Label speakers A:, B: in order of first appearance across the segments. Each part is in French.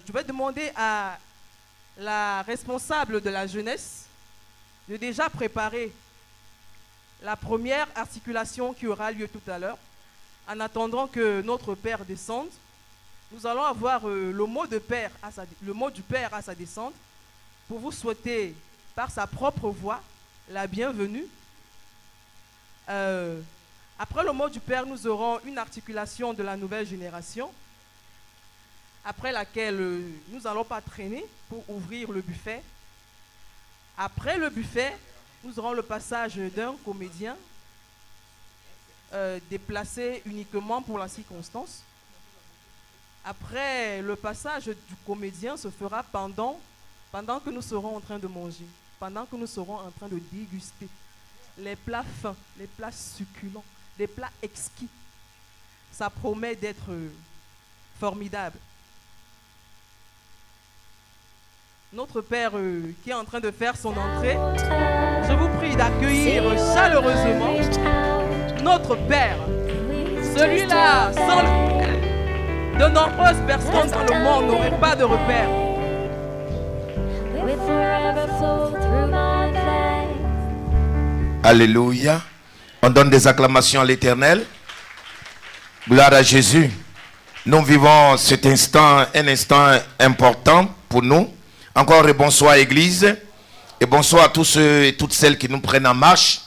A: je vais demander à la responsable de la jeunesse de déjà préparer la première articulation qui aura lieu tout à l'heure. En attendant que notre Père descende, nous allons avoir le mot du Père à sa descente pour vous souhaiter par sa propre voix la bienvenue. Après le mot du Père, nous aurons une articulation de la nouvelle génération, après laquelle nous n'allons pas traîner pour ouvrir le buffet. Après le buffet, nous aurons le passage d'un comédien déplacé uniquement pour la circonstance. Après, le passage du comédien se fera pendant que nous serons en train de manger, pendant que nous serons en train de déguster les plats fins, les plats succulents, les plats exquis. Ça promet d'être formidable. Notre Père qui est en train de faire son entrée, je vous prie d'accueillir chaleureusement notre Père, celui-là sans lequel de nombreuses personnes dans le monde n'auraient pas de repère.
B: Alléluia. On donne des acclamations à l'Éternel. Gloire à Jésus. Nous vivons cet instant, un instant important pour nous. Encore et bonsoir Église. Et bonsoir à tous ceux et toutes celles qui nous prennent en marche.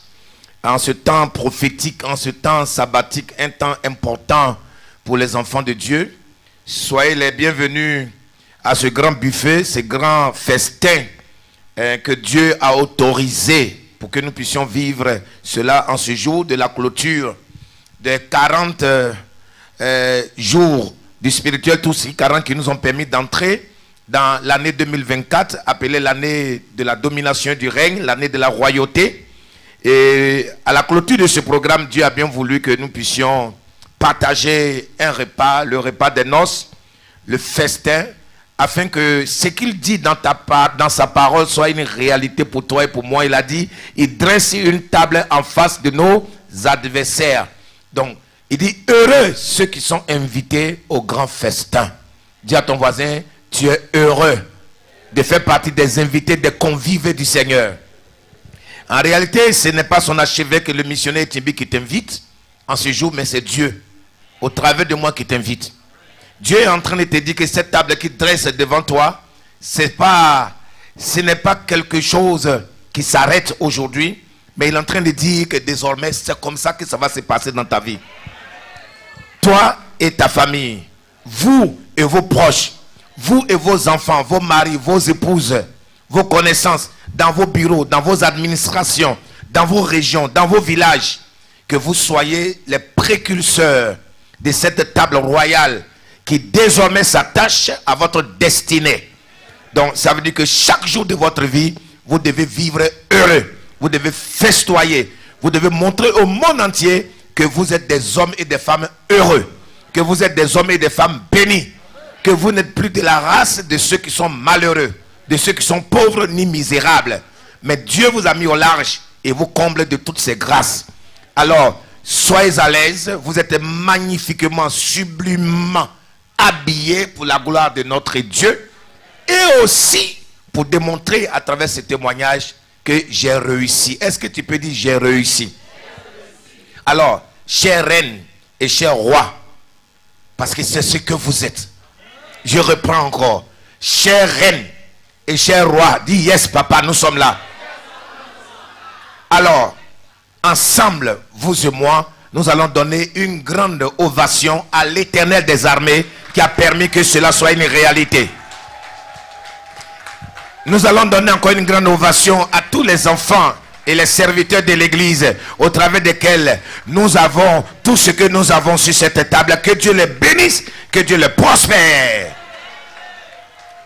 B: En ce temps prophétique, en ce temps sabbatique, un temps important pour les enfants de Dieu. Soyez les bienvenus à ce grand buffet, ce grand festin que Dieu a autorisé pour que nous puissions vivre cela en ce jour de la clôture des 40 jours du spirituel, tous ces 40 qui nous ont permis d'entrer dans l'année 2024, appelée l'année de la domination du règne, l'année de la royauté. Et à la clôture de ce programme, Dieu a bien voulu que nous puissions partager un repas, le repas des noces, le festin, afin que ce qu'il dit dans sa parole soit une réalité pour toi et pour moi. Il a dit, il dresse une table en face de nos adversaires. Donc, il dit, heureux ceux qui sont invités au grand festin. Dis à ton voisin, tu es heureux de faire partie des invités, des convives du Seigneur. En réalité, ce n'est pas son archevêque, le missionnaire Timbi qui t'invite en ce jour, mais c'est Dieu, au travers de moi, qui t'invite. Dieu est en train de te dire que cette table qui dresse devant toi, ce n'est pas quelque chose qui s'arrête aujourd'hui, mais il est en train de dire que désormais, c'est comme ça que ça va se passer dans ta vie. Toi et ta famille, vous et vos proches, vous et vos enfants, vos maris, vos épouses, vos connaissances, dans vos bureaux, dans vos administrations, dans vos régions, dans vos villages, que vous soyez les précurseurs de cette table royale qui désormais s'attache à votre destinée. Donc ça veut dire que chaque jour de votre vie, vous devez vivre heureux, vous devez festoyer, vous devez montrer au monde entier que vous êtes des hommes et des femmes heureux, que vous êtes des hommes et des femmes bénis, que vous n'êtes plus de la race de ceux qui sont malheureux, de ceux qui sont pauvres ni misérables. Mais Dieu vous a mis au large et vous comble de toutes ses grâces. Alors, soyez à l'aise, vous êtes magnifiquement, sublimement habillés pour la gloire de notre Dieu. Et aussi pour démontrer à travers ce témoignage que j'ai réussi. Est-ce que tu peux dire j'ai réussi? Alors, chère reine et cher roi, parce que c'est ce que vous êtes. Je reprends encore. Chère reine et cher roi, dis yes papa, nous sommes là. Alors, ensemble, vous et moi, nous allons donner une grande ovation à l'Éternel des armées qui a permis que cela soit une réalité. Nous allons donner encore une grande ovation à tous les enfants et les serviteurs de l'église au travers desquels nous avons tout ce que nous avons sur cette table. Que Dieu les bénisse, que Dieu les prospère.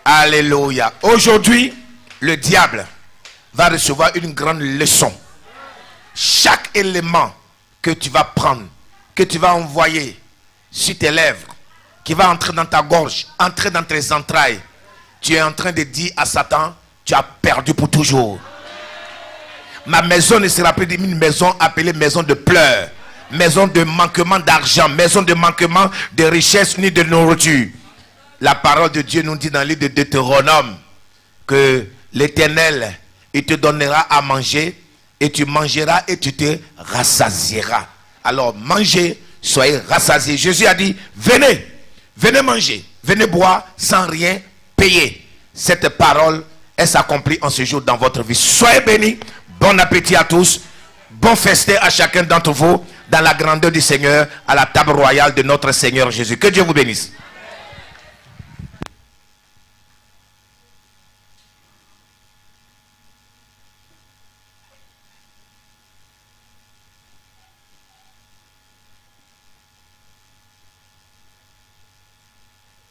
B: Alléluia. Aujourd'hui, le diable va recevoir une grande leçon. Chaque élément que tu vas prendre, que tu vas envoyer sur tes lèvres, qui va entrer dans ta gorge, entrer dans tes entrailles, tu es en train de dire à Satan, tu as perdu pour toujours. Ma maison ne sera plus une maison appelée maison de pleurs, maison de manquement d'argent, maison de manquement de richesse ni de nourriture. La parole de Dieu nous dit dans le livre de Deutéronome que l'Éternel, il te donnera à manger et tu mangeras et tu te rassasieras. Alors mangez, soyez rassasiés. Jésus a dit, venez, venez manger, venez boire sans rien payer. Cette parole, elle s'accomplit en ce jour dans votre vie. Soyez bénis, bon appétit à tous, bon festin à chacun d'entre vous dans la grandeur du Seigneur, à la table royale de notre Seigneur Jésus. Que Dieu vous bénisse.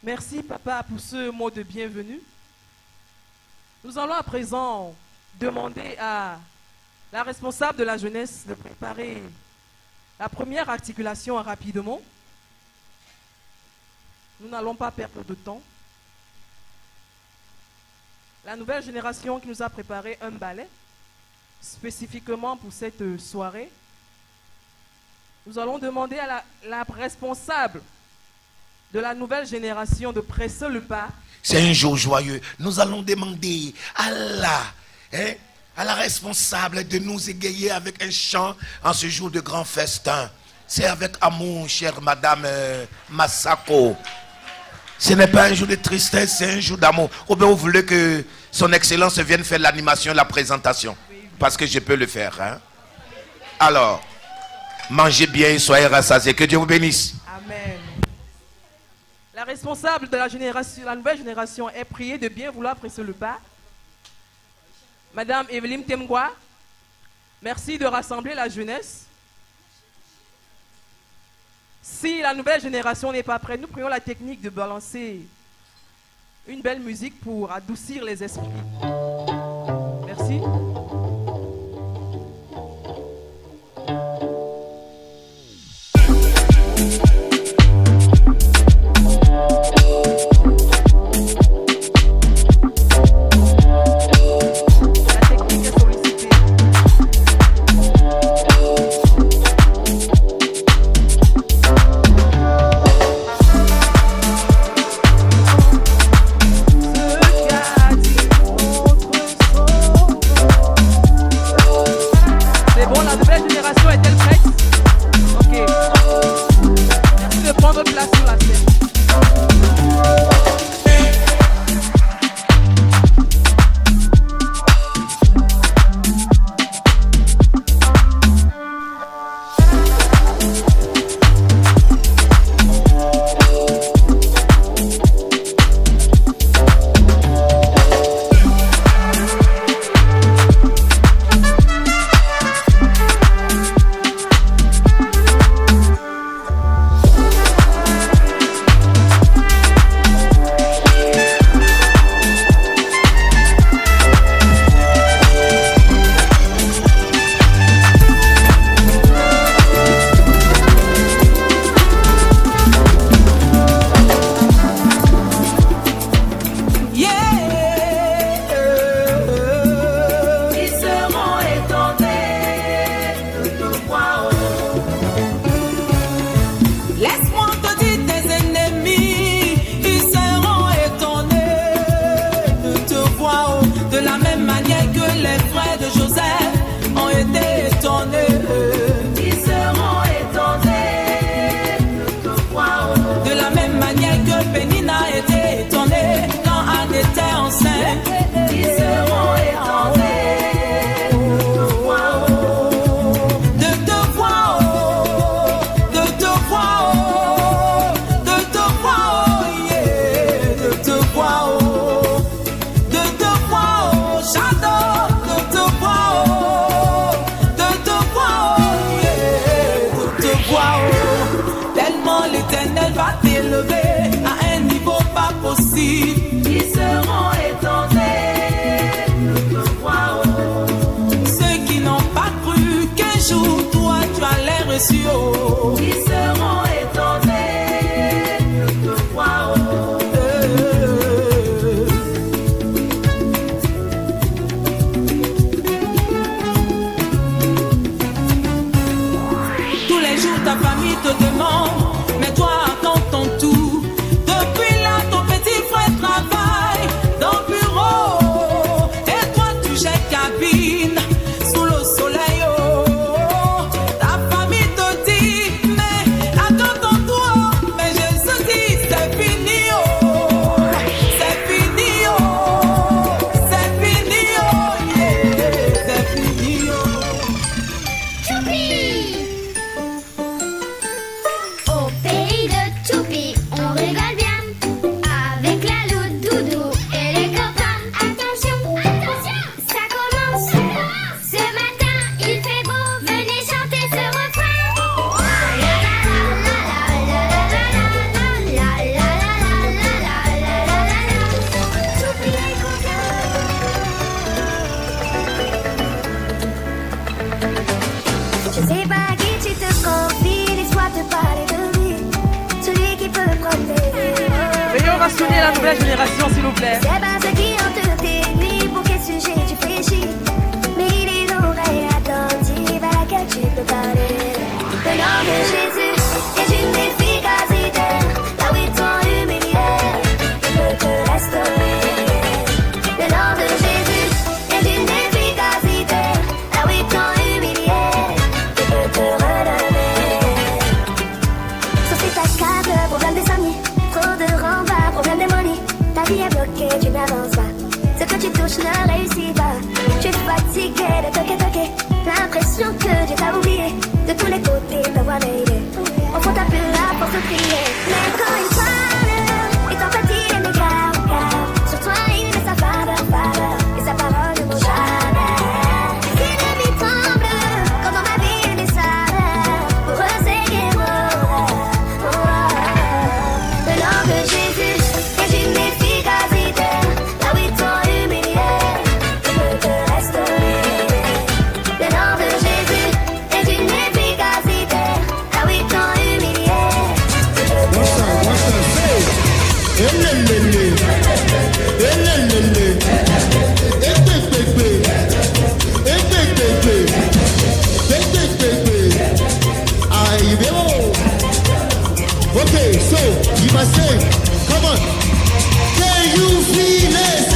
A: Merci, Papa, pour ce mot de bienvenue. Nous allons à présent demander à la responsable de la jeunesse de préparer la première articulation rapidement. Nous n'allons pas perdre de temps. La nouvelle génération qui nous a préparé un ballet spécifiquement pour cette soirée. Nous allons demander à la responsable de la nouvelle génération de presser le pas.
B: C'est un jour joyeux. Nous allons demander à la responsable de nous égayer avec un chant en ce jour de grand festin. C'est avec amour, chère Madame Massako. Ce n'est pas un jour de tristesse, c'est un jour d'amour. Ou bien vous voulez que son Excellence vienne faire l'animation, la présentation? Parce que je peux le faire. Hein? Alors, mangez bien et soyez rassasiés. Que Dieu vous bénisse.
A: Amen. La responsable de la génération, la nouvelle génération est priée de bien vouloir presser le pas. Madame Evelyne Temgwa, merci de rassembler la jeunesse. Si la nouvelle génération n'est pas prête, nous prions la technique de balancer une belle musique pour adoucir les esprits. Merci. la nouvelle génération, s'il vous plaît.
C: C'est pas ce qui hante tes nuits, pour quel sujet tu fléchis. Mais les oreilles attentives à laquelle tu peux parler. Le nom de Jésus est une efficacité. Là où ils t'ont humilié, il peut te restaurer. Le nom de Jésus est une efficacité. Là où ils t'ont humilié, il peut te relever. Sauf si t'as quatre problèmes d'insomnie, trop de remparts, problème démonique. Ta vie est bloquée, tu n'avances pas. Ce que tu touches ne réussit pas. Tu es fatigué de toquer. L'impression que Dieu t'a oublié. De tous les côtés, ta voix m'aidait. Au fond, t'as plus la force de prier. Mais quand il parle, et t'empathie les mégards, car sur toi, il met sa faveur. Et sa parole ne vaut jamais. Si l'ennemi tremble, quand dans ma vie, il met sa pour eux, c'est guerre. Le nom de Jésus est une efficacité. Là où ils t'ont humilié, il peut te restaurer. Le nom de Jésus est une efficacité. Là où ils t'ont humilié, il peut te restaurer.
D: Okay, so you must say, come on. Can you feel it?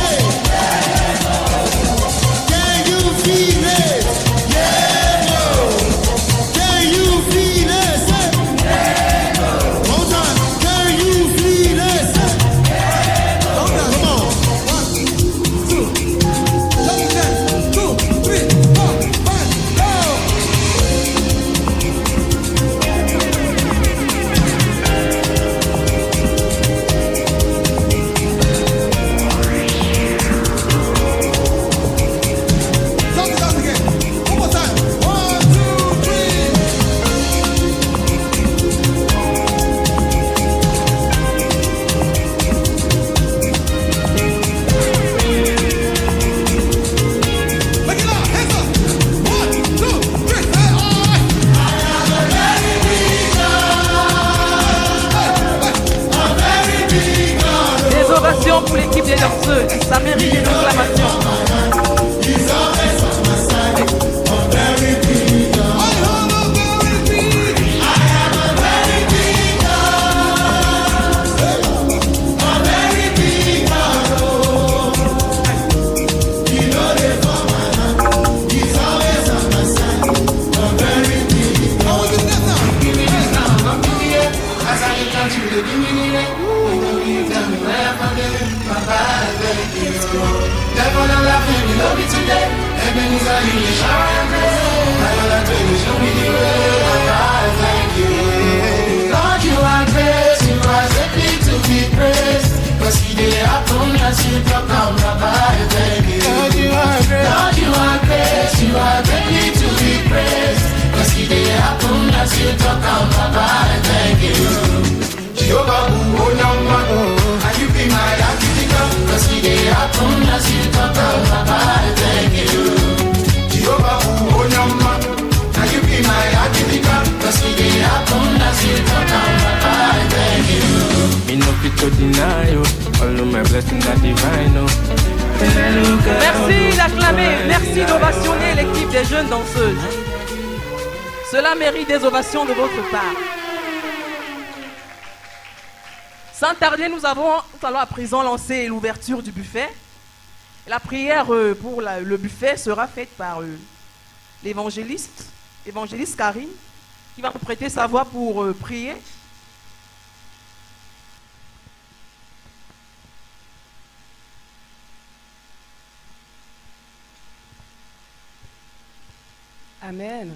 D: Can you feel it? Yeah, no. Can you feel it? Hold on. Can you feel it? Come on. 1, 2, 2, 3, 4, 5, go.
A: Des ovations pour l'équipe des danseuses. Ça mérite une acclamation. Merci d'acclamer, merci d'ovationner l'équipe des jeunes danseuses. Cela mérite des ovations de votre part. Sans tarder, nous allons à présent lancer l'ouverture du buffet. La prière pour le buffet sera faite par l'évangéliste Karine, qui va nous prêter sa voix pour prier.
E: Amen.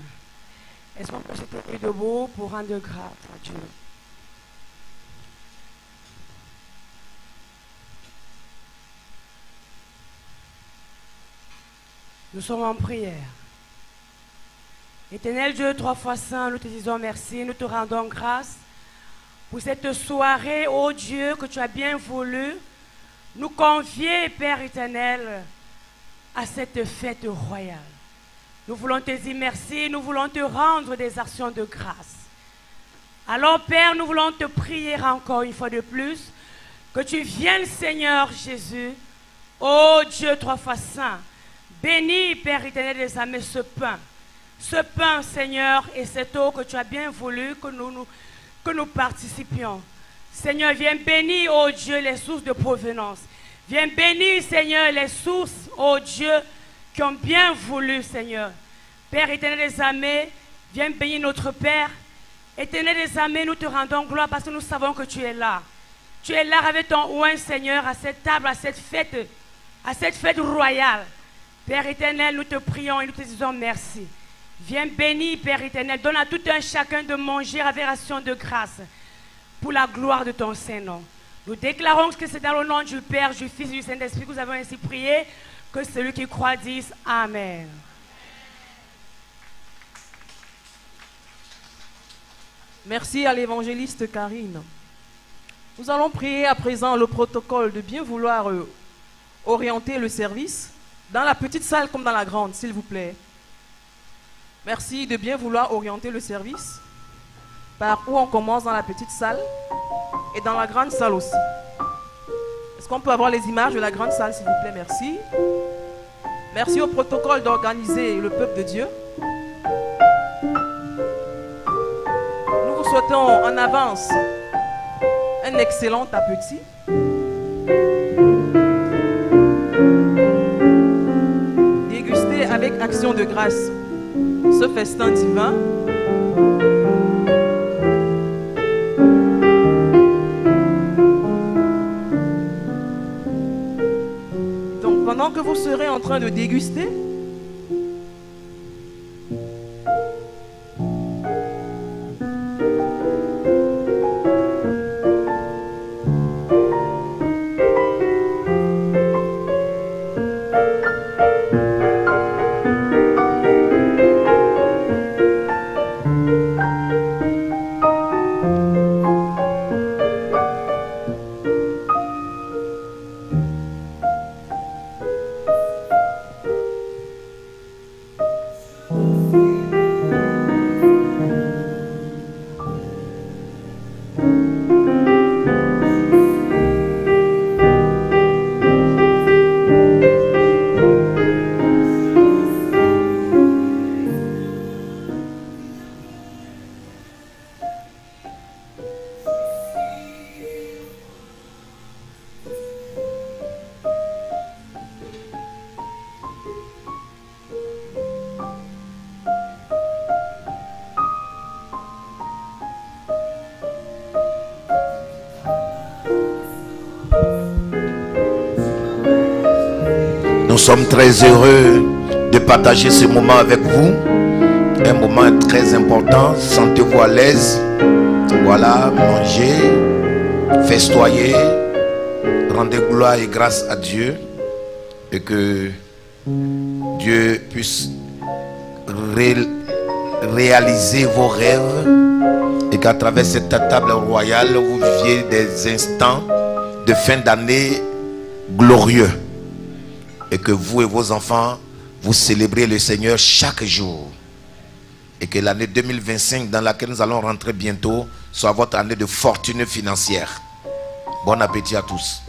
E: Est-ce qu'on peut se tenir debout pour rendre grâce à Dieu? Nous sommes en prière. Éternel Dieu, 3 fois saint, nous te disons merci, nous te rendons grâce pour cette soirée, ô Dieu, que tu as bien voulu nous convier, Père éternel, à cette fête royale. Nous voulons te dire merci, nous voulons te rendre des actions de grâce. Alors, Père, nous voulons te prier encore une fois de plus, que Que tu viennes, Seigneur Jésus, ô Dieu trois fois saint. Bénis, Père éternel des armées, ce pain, Seigneur, et cette eau que tu as bien voulu que nous participions. Seigneur, viens bénir, ô Dieu, les sources de provenance. Viens bénir, Seigneur, les sources, ô Dieu, qui ont bien voulu, Seigneur. Père éternel des armées, viens bénir notre Père. Éternel des armées, nous te rendons gloire parce que nous savons que tu es là. Tu es là avec ton oint, Seigneur, à cette table, à cette fête royale. Père éternel, nous te prions et nous te disons merci. Viens bénir, Père éternel. Donne à tout un chacun de manger avec ration de grâce pour la gloire de ton Saint-Nom. Nous déclarons que c'est dans le nom du Père, du Fils et du Saint-Esprit que nous avons ainsi prié, que celui qui croit dise Amen.
A: Merci à l'évangéliste Karine. Nous allons prier à présent le protocole de bien vouloir orienter le service dans la petite salle comme dans la grande, s'il vous plaît. Merci de bien vouloir orienter le service. Par où on commence dans la petite salle et dans la grande salle aussi. Est-ce qu'on peut avoir les images de la grande salle, s'il vous plaît? Merci. Merci au protocole d'organiser le peuple de Dieu. Nous vous souhaitons en avance un excellent appétit. Dégustez avec action de grâce ce festin divin. Donc pendant que vous serez en train de déguster,
B: Nous sommes très heureux de partager ce moment avec vous. Un moment très important. Sentez-vous à l'aise. Voilà, mangez, festoyez, rendez gloire et grâce à Dieu. Et que Dieu puisse réaliser vos rêves. Et qu'à travers cette table royale, vous viviez des instants de fin d'année glorieux. Et que vous et vos enfants, vous célébrez le Seigneur chaque jour. Et que l'année 2025 dans laquelle nous allons rentrer bientôt soit votre année de fortune financière. Bon appétit à tous.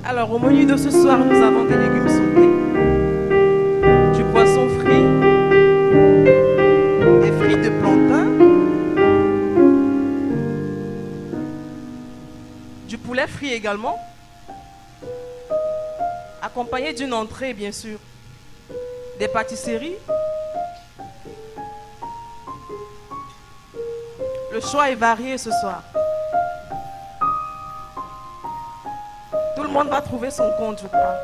A: Alors, au menu de ce soir, nous avons des légumes sautés, du poisson frit, des frites de plantain, du poulet frit également, accompagné d'une entrée, bien sûr, des pâtisseries. Le choix est varié ce soir. Tout le monde va trouver son compte, je crois.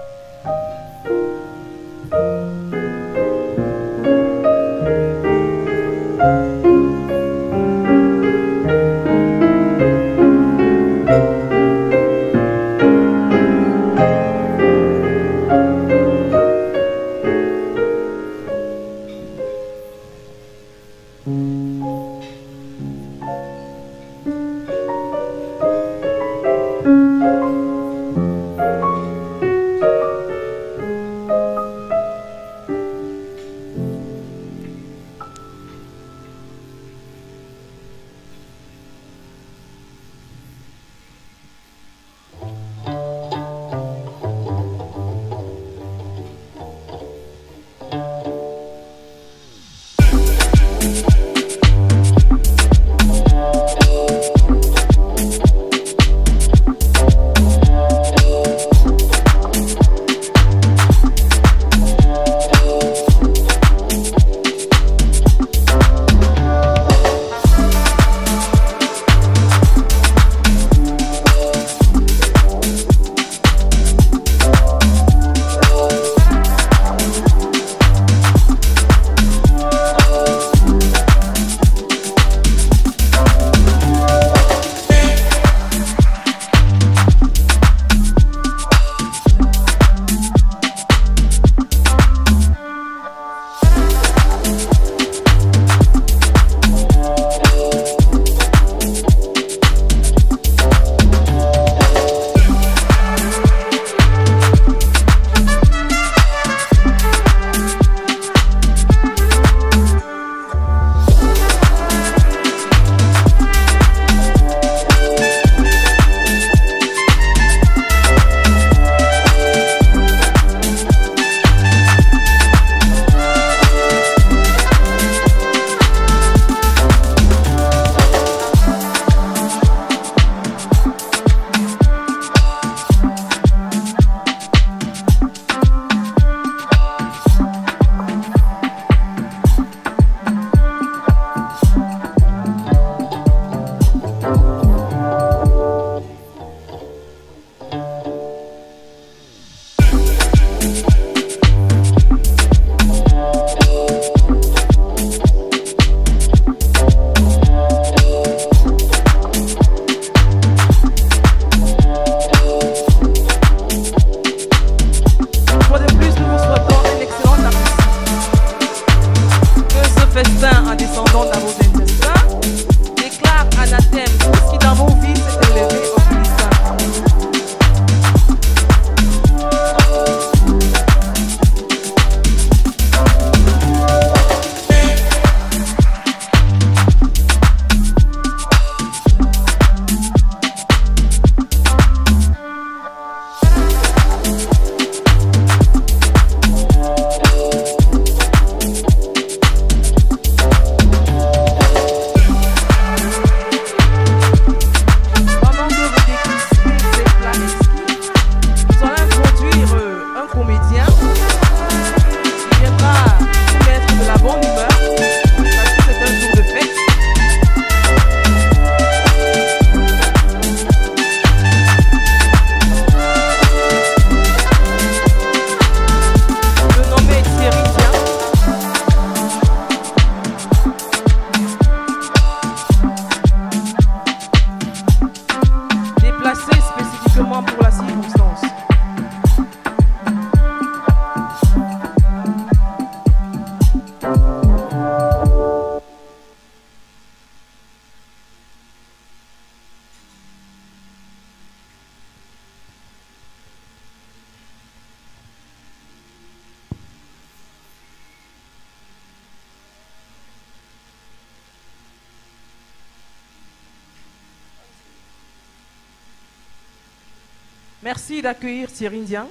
A: Merci d'accueillir Thierry Ndian.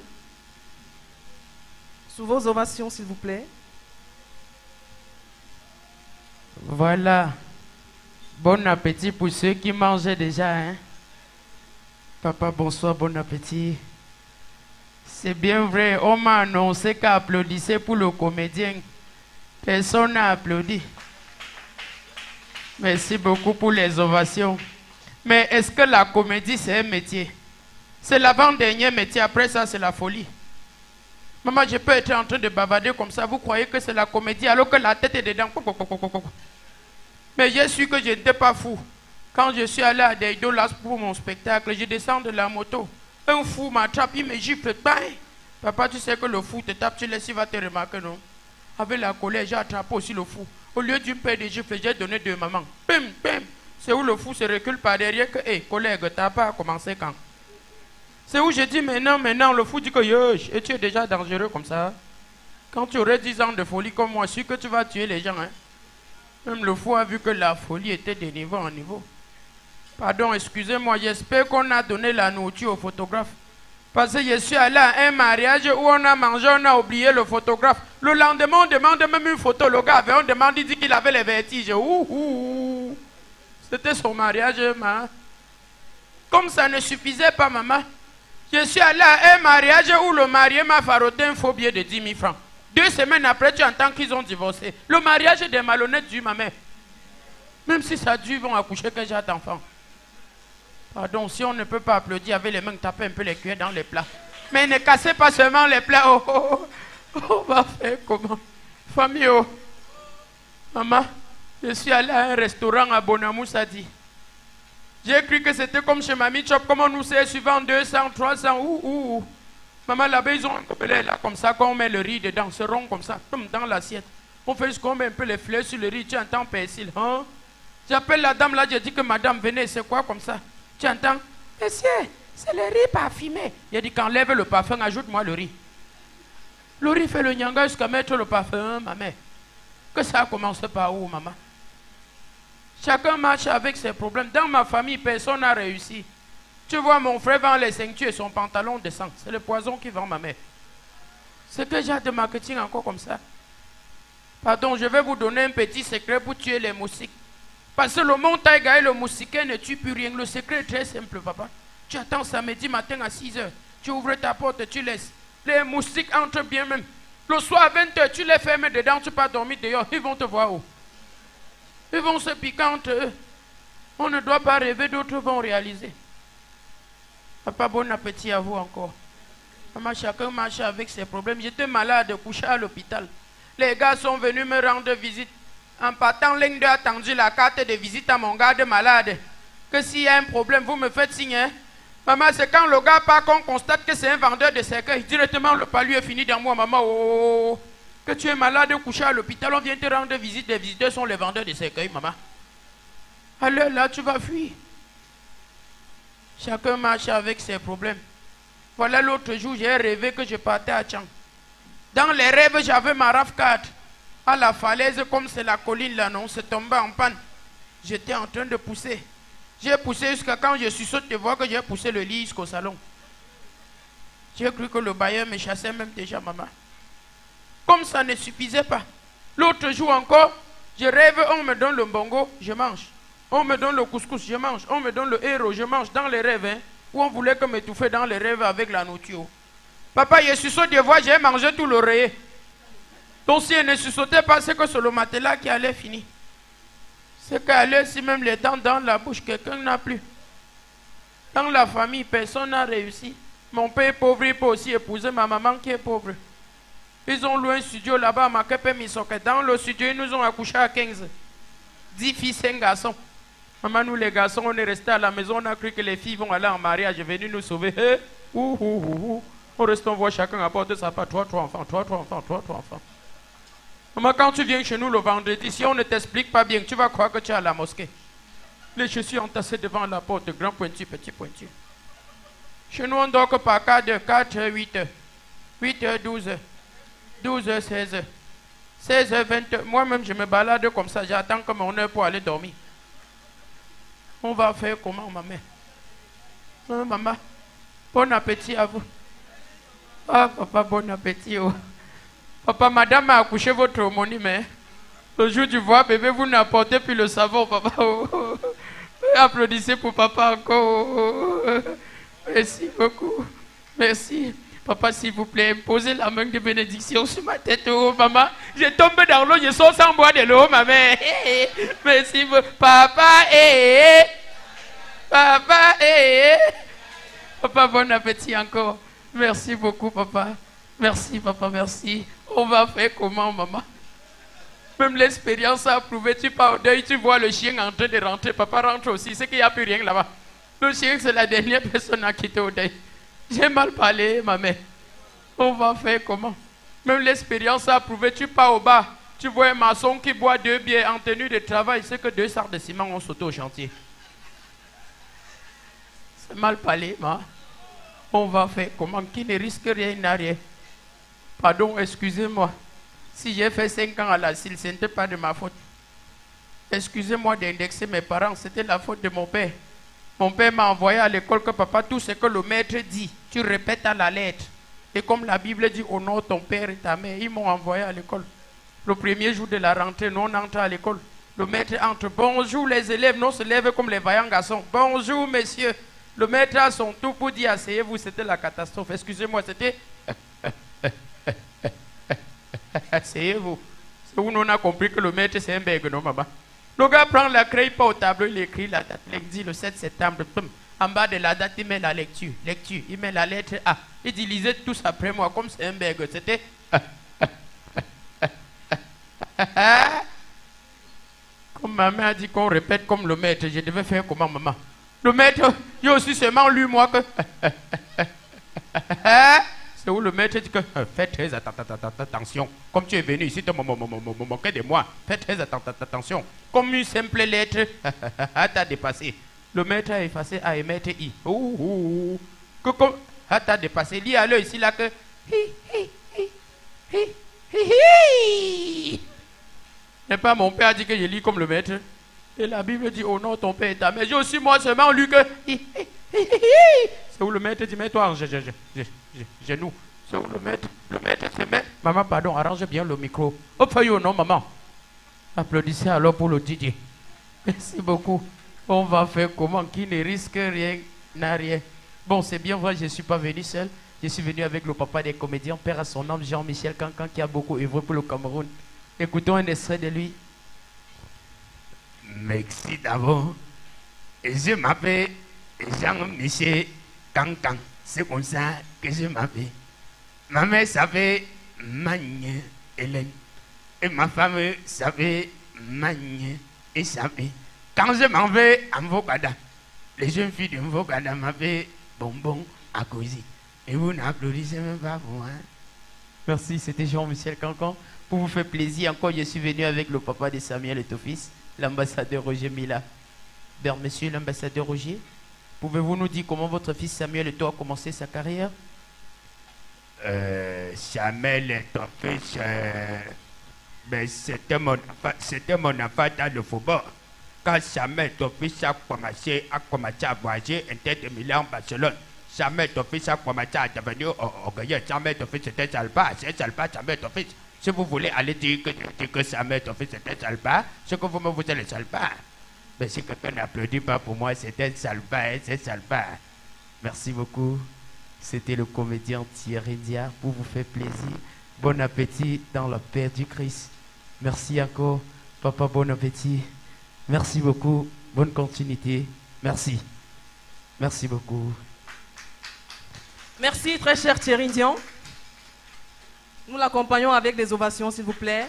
A: Sous vos ovations, s'il vous plaît.
F: Voilà. Bon appétit pour ceux qui mangeaient déjà, hein. Papa, bonsoir, bon appétit. C'est bien vrai, on m'a annoncé qu'applaudissait pour le comédien. Personne n'a applaudi. Merci beaucoup pour les ovations. Mais est-ce que la comédie, c'est un métier? C'est l'avant-dernier métier, après ça, c'est la folie. Maman, je peux être en train de bavarder comme ça, vous croyez que c'est la comédie alors que la tête est dedans. Mais j'ai su que je n'étais pas fou. Quand je suis allé à Deidolas pour mon spectacle, je descends de la moto. Un fou m'attrape, il me gifle. Papa, tu sais que le fou te tape, tu laisses, il va te remarquer, non? Avec la colère, j'ai attrapé aussi le fou. Au lieu d'une paire de gifles, j'ai donné deux mamans. Bim, bim. C'est où le fou se recule par derrière que, hé, collègue, t'as pas commencé quand? C'est où j'ai dit maintenant, le fou dit que yosh, et tu es déjà dangereux comme ça. Quand tu aurais 10 ans de folie comme moi, je suis que tu vas tuer les gens, hein. Même le fou a vu que la folie était de niveau en niveau. Pardon, excusez-moi, j'espère qu'on a donné la nourriture au photographe. Parce que je suis allé à un mariage où on a mangé, on a oublié le photographe. Le lendemain, on demande même une photo. Le gars avait, on demande, il dit qu'il avait les vertiges. C'était son mariage, maman. Comme ça ne suffisait pas, maman, je suis allé à un mariage où le marié m'a faroté un faux billet de 10 000 francs. 2 semaines après, tu entends qu'ils ont divorcé. Le mariage des malhonnêtes dure, ma mère. Même si ça dure, ils vont accoucher que j'ai d'enfants. Pardon, si on ne peut pas applaudir avec les mains, taper un peu les cuillères dans les plats. Mais ne cassez pas seulement les plats. On va faire comment? Famille, maman, je suis allé à un restaurant à Bonamou, ça dit. J'ai cru que c'était comme chez Mamie Chop, comme on nous sait, suivant 200, 300, Maman, là-bas, ils ont un copelet là, comme ça, quand on met le riz dedans, c'est rond comme ça, comme dans l'assiette. On fait jusqu'on met un peu les fleurs sur le riz, tu entends persil, hein? J'appelle la dame là, je dis que madame, venez, c'est quoi comme ça? Tu entends? Monsieur, c'est le riz parfumé. Il a dit qu'enlève le parfum, ajoute-moi le riz. Le riz fait le nyanga jusqu'à mettre le parfum, ma mère. Que ça a commencé par où, maman? Chacun marche avec ses problèmes. Dans ma famille, personne n'a réussi. Tu vois, mon frère vend les ceintures et son pantalon descend. C'est le poison qui vend ma mère. C'est que j'ai de marketing encore comme ça. Pardon, je vais vous donner un petit secret pour tuer les moustiques. Parce que le montagne et le moustiquaire ne tue plus rien. Le secret est très simple, papa. Tu attends samedi matin à 6 h. Tu ouvres ta porte, tu laisses. Les moustiques entrent bien même. Le soir à 20 h, tu les fermes dedans, tu pars dormir dehors. Ils vont te voir où? Ils vont se piquer entre eux. On ne doit pas rêver, d'autres vont réaliser. Papa, bon appétit à vous encore. Maman, chacun marche avec ses problèmes. J'étais malade, couché à l'hôpital. Les gars sont venus me rendre visite. En partant, l'un d'eux a tendu la carte de visite à mon garde malade. Que s'il y a un problème, vous me faites signe. Hein? Maman, c'est quand le gars part qu'on constate que c'est un vendeur de cercueil. Directement, le palu est fini dans moi, maman. Oh, que tu es malade, couché à l'hôpital, on vient te rendre visite. Les visiteurs sont les vendeurs de cercueil, maman. Alors là, tu vas fuir. Chacun marche avec ses problèmes. Voilà, l'autre jour, j'ai rêvé que je partais à Tchang. Dans les rêves, j'avais ma RAV4. À la falaise, comme c'est la colline là, non, c'est tombé en panne. J'étais en train de pousser. J'ai poussé jusqu'à quand je suis sauté de voir que j'ai poussé le lit jusqu'au salon. J'ai cru que le bailleur me chassait même déjà, maman. Comme ça ne suffisait pas. L'autre jour encore, je rêve, on me donne le mbongo, je mange. On me donne le couscous, je mange. On me donne le héros, je mange dans les rêves. Hein, où on voulait que m'étouffer dans les rêves avec la nourriture. Papa, je suis sauté de voir, j'ai mangé tout l'oreiller. Donc si elle ne se sautait pas, c'est que c'est le matelas qui allait finir. C'est qu'à l'heure, si même les dents dans la bouche, quelqu'un n'a plus. Dans la famille, personne n'a réussi. Mon père est pauvre, il peut aussi épouser ma maman qui est pauvre. Ils ont loué un studio là-bas à Makepe Misoke. Dans le studio, ils nous ont accouché à 15. 10 filles, 5 garçons. Maman, nous les garçons, on est restés à la maison, on a cru que les filles vont aller en mariage, venus nous sauver. Hey, On reste, on voit chacun apporter sa part. 3 enfants, 3 enfants. Maman, quand tu viens chez nous le vendredi, si on ne t'explique pas bien, tu vas croire que tu es à la mosquée. Les chaussures entassées devant la porte, grand pointu, petit pointu. Chez nous, on dort que par 4 h, 8 h. 8 h, 12 h. 12 h, 16 h. 16 h, 20 h. Moi-même, je me balade comme ça, j'attends que mon heure pour aller dormir. On va faire comment, ma mère? Maman, Bon appétit à vous. Ah, papa, bon appétit. Oh. Papa, madame a accouché votre homonyme, mais le jour du voix, bébé, vous n'apportez plus le savon, papa. Oh, oh. Applaudissez pour papa encore. Oh, oh. Merci beaucoup. Merci. Papa, s'il vous plaît, posez la main de bénédiction sur ma tête. Oh, maman, je tombe dans l'eau, je sors sans boire de l'eau, maman. Merci, papa. Papa, Papa, bon appétit encore. Merci beaucoup, papa. Merci, papa, merci. On va faire comment, maman? Même l'expérience a prouvé, tu pars au deuil, tu vois le chien en train de rentrer. Papa rentre aussi, c'est qu'il n'y a plus rien là-bas. Le chien, c'est la dernière personne à quitter au deuil. J'ai mal parlé, ma mère. On va faire comment? Même l'expérience a prouvé, tu pars au bas, tu vois un maçon qui boit 2 bières en tenue de travail, c'est que 2 sards de ciment ont sauté au chantier. C'est mal parlé, ma. On va faire comment? Qui ne risque rien n'a rien. Pardon, excusez-moi. Si j'ai fait 5 ans à l'asile, ce n'était pas de ma faute. Excusez-moi d'indexer mes parents, c'était la faute de mon père. Mon père m'a envoyé à l'école que papa, tout ce que le maître dit, tu répètes à la lettre. Et comme la Bible dit, honore ton père et ta mère, ils m'ont envoyé à l'école. Le premier jour de la rentrée, nous on entre à l'école. Le maître entre. Bonjour les élèves, nous on se lève comme les vaillants garçons. Bonjour messieurs. Le maître a son tour pour dire asseyez-vous, c'était la catastrophe. Excusez-moi, c'était... Asseyez-vous. C'est où on a compris que le maître c'est un bègue, non maman? Le gars prend la craie, pas au tableau, il écrit la date. Il dit le 7 septembre. En bas de la date, il met la lecture. Il met la lettre A. Il dit lisez tous après moi, comme c'est un bègue. C'était... Comme maman a dit qu'on répète comme le maître, je devais faire comment, maman? Le maître, il a aussi seulement lu moi que... C'est où le maître dit que fais très attention. Comme tu es venu ici te moquer de moi, fais très attention. Comme une simple lettre, t'as dépassé. Le maître a effacé A et maître I. T'as dépassé. Lis à l'heure ici là que... Mais pas mon père a dit que je lis comme le maître. Et la Bible dit, oh non, ton père est ta mère. J'ai aussi moi seulement lu que... C'est où le maître dit, mets-toi en genou. C'est où le maître se met. Maman, pardon, arrange bien le micro. Oh, feuille non, maman. Applaudissez alors pour le Didier. Merci beaucoup. On va faire comment? Qui ne risque rien n'a rien. Bon, c'est bien vrai, je ne suis pas venu seul. Je suis venu avec le papa des comédiens, père à son nom, Jean-Michel Cancan, qui a beaucoup œuvré pour le Cameroun. Écoutons un extrait de lui.
G: Merci d'abord. Et je m'appelle Jean-Michel Cancan. C'est comme ça que je m'appelle. Ma mère s'appelle Magne Hélène. Et ma femme s'appelle Magne Isabelle. Quand je m'en vais à Mvokada, les jeunes filles de Mvokada m'appellent Bonbon Akosi. Et vous n'applaudissez même pas pour moi.
F: Merci, c'était Jean-Michel Cancan. Pour vous faire plaisir, encore, je suis venu avec le papa de Samuel et ton fils, l'ambassadeur Roger Mila. Bien, monsieur l'ambassadeur Roger, pouvez-vous nous dire comment votre fils Samuel et toi a commencé sa carrière?
G: Samuel et ton fils, ben, c'était mon enfant dans le football. Quand Samuel, ton fils, a commencé à voyager Inter de Milan, Barcelone, Samuel, ton fils, a commencé à devenir orgueilleux. Samuel, ton fils, c'était Salba. C'est Salba, Samuel, ton fils. Si vous voulez aller dire que Samuel, ton fils, c'était Salba, c'est que vous êtes le Salba. Mais si quelqu'un n'applaudit pas pour moi, c'était Salba, c'est Salba.
F: Merci beaucoup. C'était le comédien Thierry Dia pour vous faire plaisir. Bon appétit dans la paix du Christ. Merci encore, papa, bon appétit. Merci beaucoup, bonne continuité. Merci. Merci beaucoup.
A: Merci, très cher Thierry Dian. Nous l'accompagnons avec des ovations, s'il vous plaît.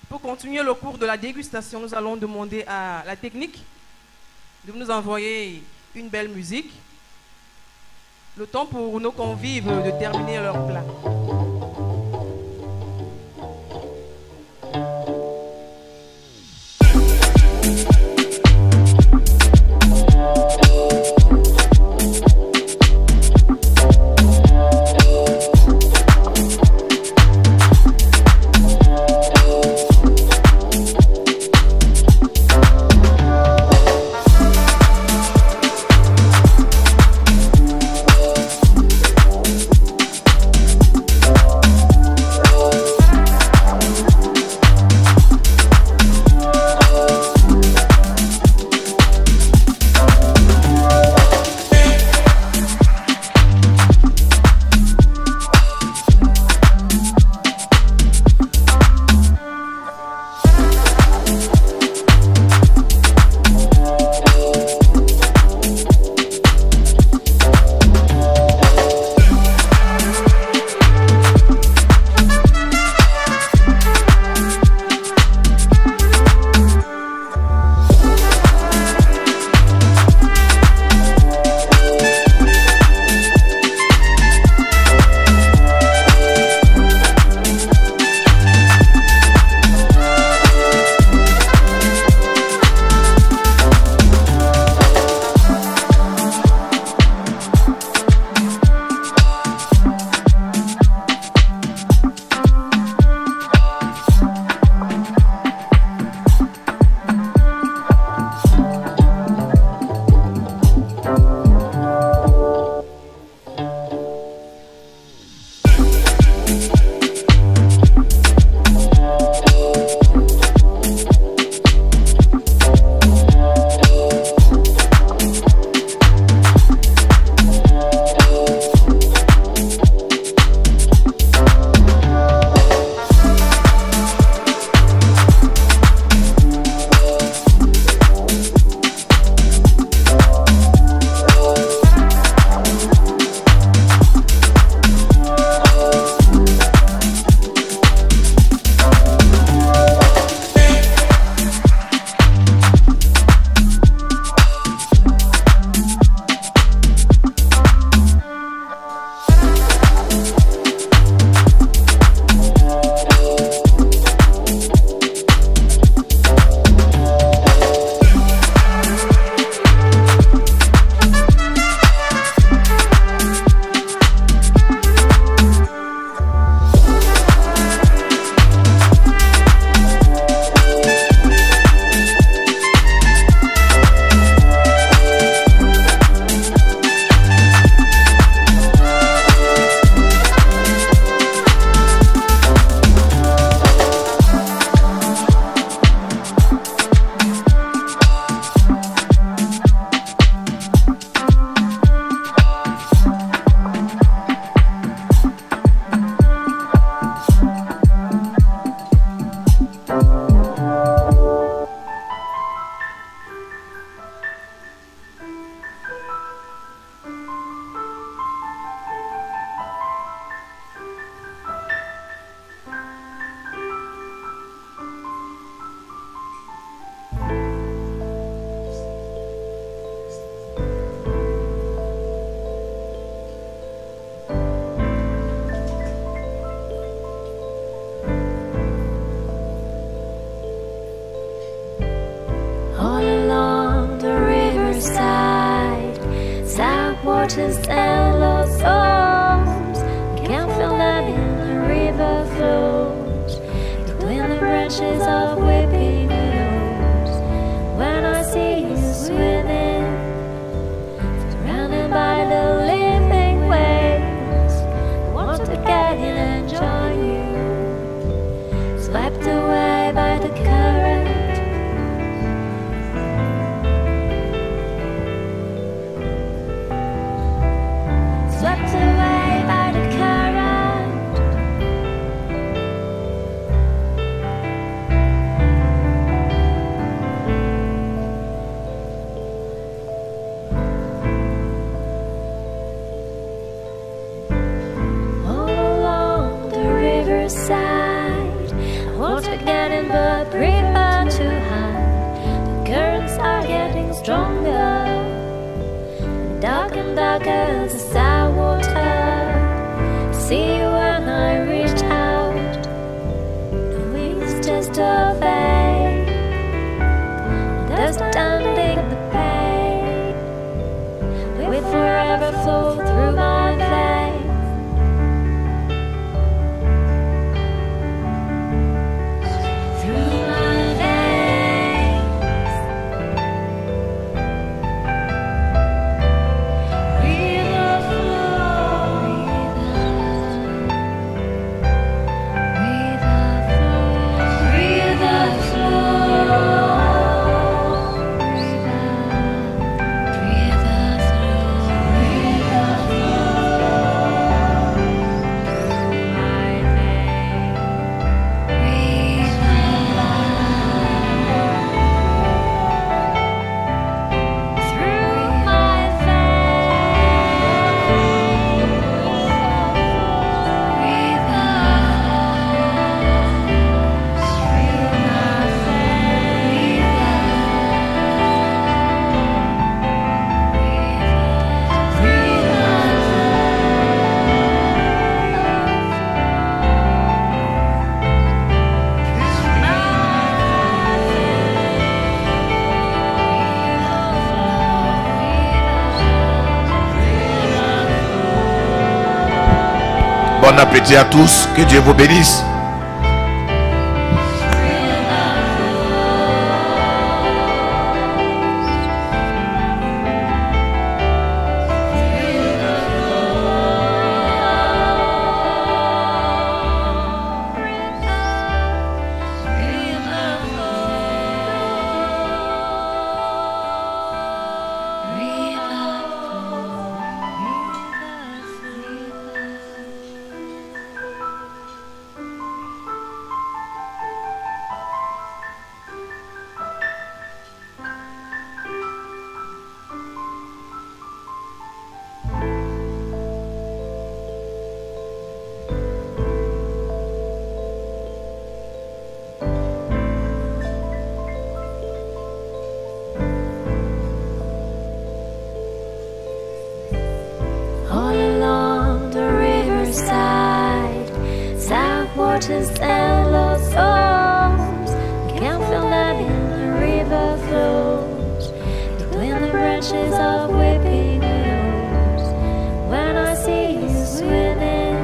A: Pour continuer le cours de la dégustation, nous allons demander à la technique de nous envoyer une belle musique. Le temps pour nos convives de terminer leur plat.
C: waters and lost souls. Can't feel them in the river flows between the branches of weeping willows. When I see you swimming, surrounded by the living waves, I want to get in and join you, swept away by the current. Swept away by the current. All along the riverside, I want to get in but prefer to hide. The currents are getting stronger, dark and darker as the sour water. See you when I reach out, the wings just obey. There's no ending the pain, will forever flow through my veins. Through my veins. River flow, river flow, river
B: Bon appétit à tous, que Dieu vous bénisse.
C: All along the riverside, sour waters and lost souls. Can't feel them in the river flows between the branches of weeping willows. When I see you swimming,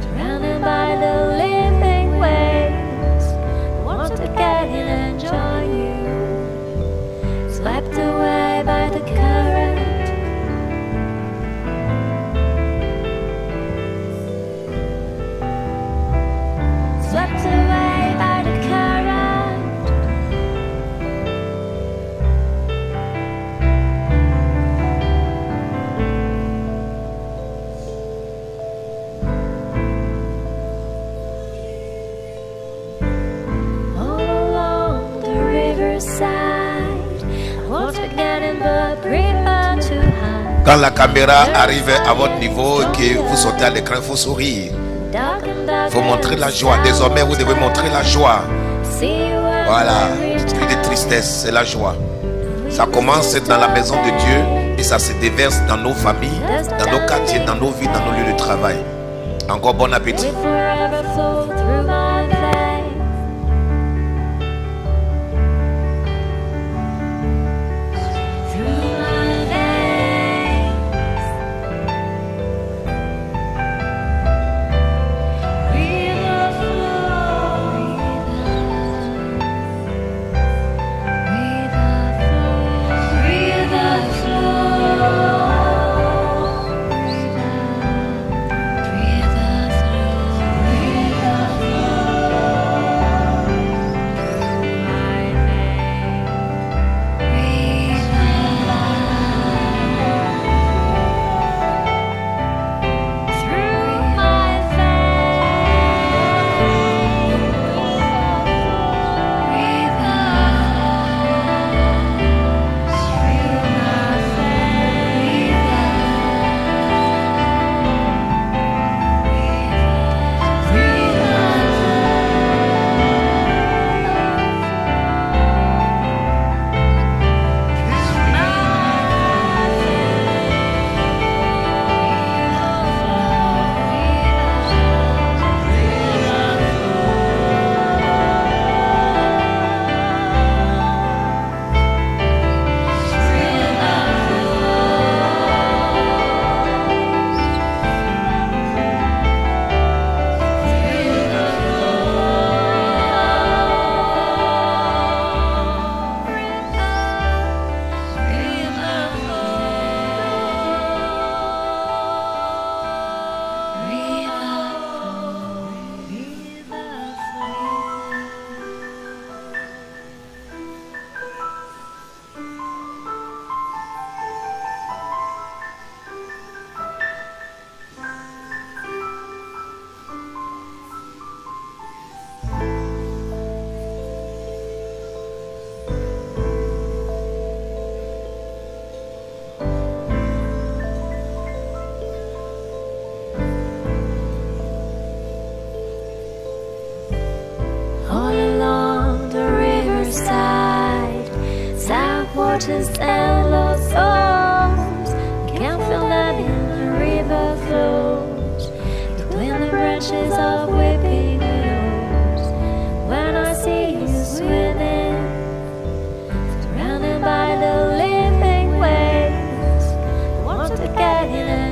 C: surrounded by the living waves, I want to get in and join you, swept away by the current. Swept away by the current. All along the riverside, I want to get in but prefer to hide.
B: Quand la caméra arrive à votre niveau et que vous sortez à l'écran, il faut sourire. Il faut montrer la joie. Désormais, vous devez montrer la joie. Voilà. Plus de tristesse, c'est la joie. Ça commence dans la maison de Dieu et ça se déverse dans nos familles, dans nos quartiers, dans nos vies, dans nos lieux de travail. Encore bon appétit.
C: Through my veins.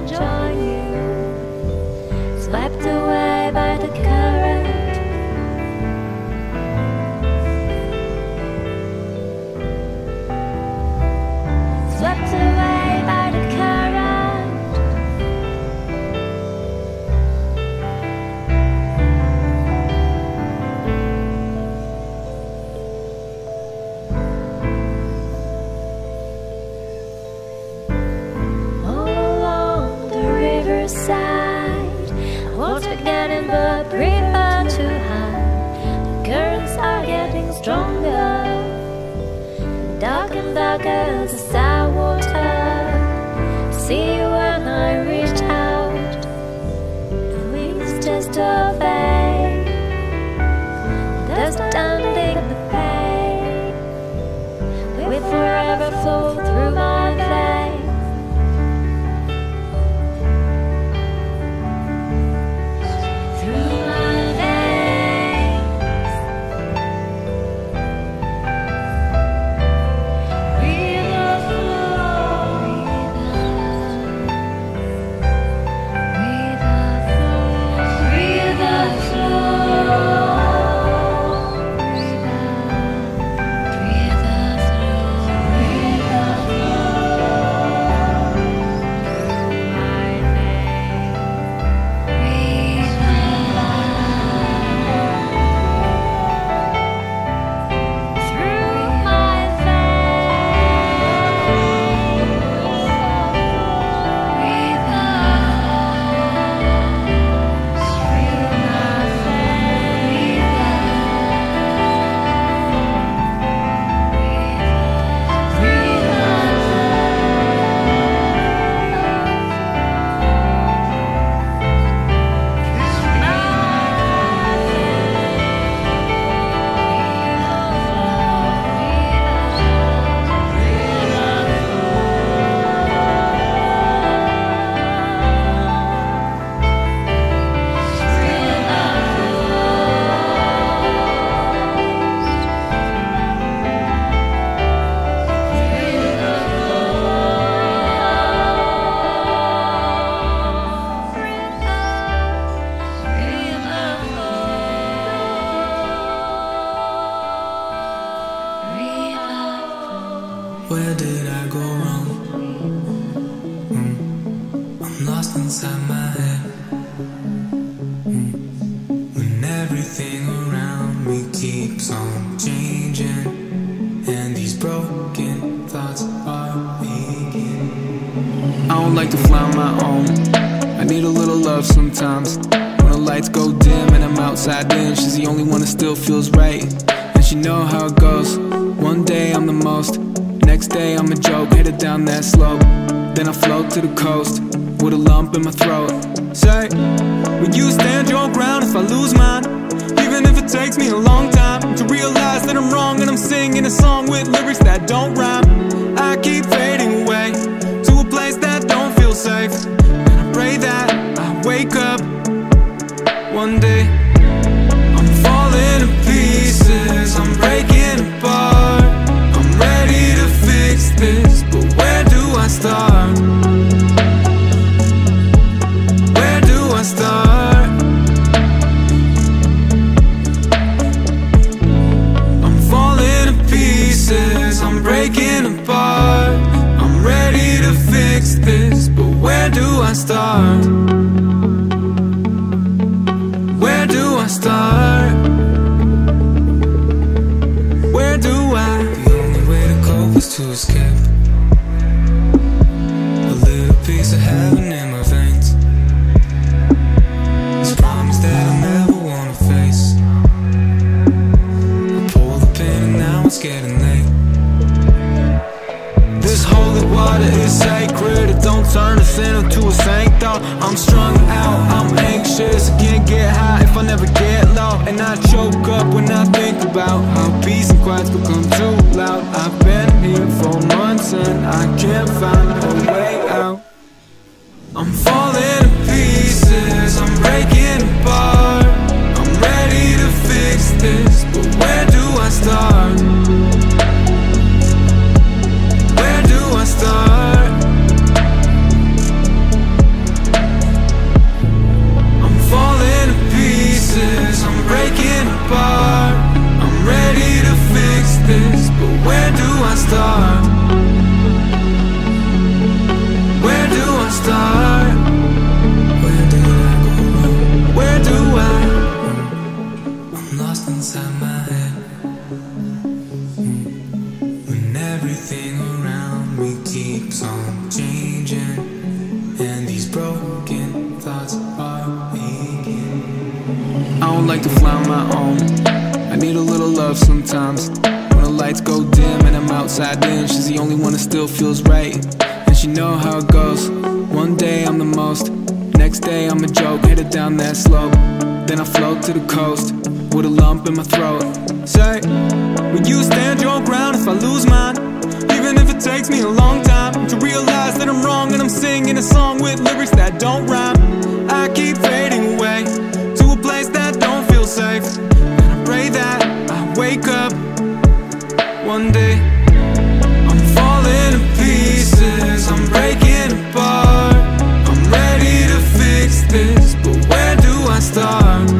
C: and join you, swept away by the current. Swept away by the current. All along the riverside, what's beginning but river too high. The currents are getting stronger, dark and darker the sour water. See you when I reached out, the wings just obey. There's no time to take the pain, with forever flow through my veins. Through my veins, river flow, river flow,
H: Where did I go wrong? I'm lost inside my head. When everything around me keeps on changing, and these broken thoughts are begin. I don't like to fly on my own. I need a little love sometimes. When the lights go dim and I'm outside in, she's the only one that still feels right. And she know how it goes. One day I'm the most, next day I'm a joke, headed down that slope. Then I float to the coast, with a lump in my throat. Say, will you stand your ground if I lose mine? Even if it takes me a long time to realize that I'm wrong and I'm singing a song with lyrics that don't rhyme. I keep fading away to a place that don't feel safe, and I pray that I wake up one day. I'm falling to pieces, I'm breaking apart. I'm ready to fix this, but where do I start? Where do I start? I'm falling to pieces, I'm breaking apart. I'm ready to fix this, but where do I start? Where do I start? Where do I? The only way to cope is to escape. A little piece of heaven in my veins. This promise that I never wanna face. I pull the pin and now it's getting late. This holy water is sacred. It don't turn a sinner to a saint though. I'm strung out, I'm anxious. I can't get high if I never get low. And I choke up when I think about how peace and quiet's become too loud. I've been here for months and I can't find a way out. I'm falling to pieces, I'm breaking apart. I'm ready to fix this, but where do I start? Where do I start? broken thoughts are aching. I don't like to fly on my own. I need a little love sometimes. When the lights go dim and I'm outside in, she's the only one that still feels right. And she know how it goes. One day I'm the most, next day I'm a joke. Headed down that slope, then I float to the coast with a lump in my throat. Say, will you stand your ground if I lose mine? Even if it takes me a long time to realize that I'm wrong and I'm singing a song with lyrics that don't rhyme. I keep fading away to a place that don't feel safe, and I pray that I wake up one day. I'm falling to pieces, I'm breaking apart. I'm ready to fix this, but where do I start?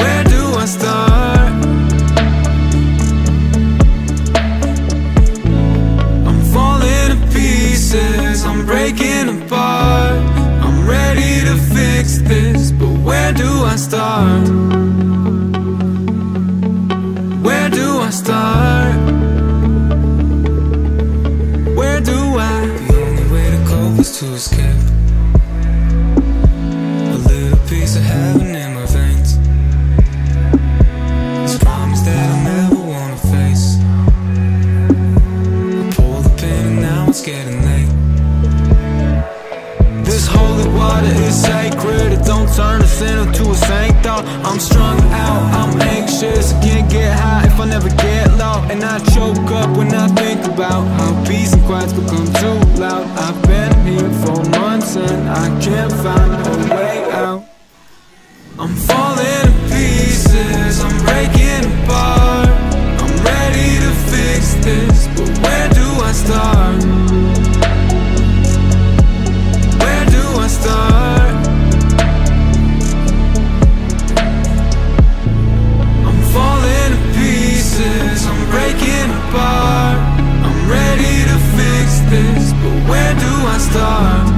H: Where do I start? I'm falling to pieces, I'm breaking apart. I'm ready to fix this, but where do I start? Where do I start? Where do I? The only way to cope is to escape. A little piece of heaven in my veins. This promise that I never wanna face. I pulled the pin and now it's getting late. This holy water is sacred. It don't turn a sinner to a saint though. I'm strung out, I'm anxious. I can't get high if I never get low. And I choke up when I think about how peace and quiet's become too loud. I've been here for months and I can't find a way out. I'm falling to pieces, I'm breaking apart. I'm ready to fix this, but where do I start? Where do I start? I'm falling to pieces, I'm breaking apart. I'm ready to fix this, but where do I start?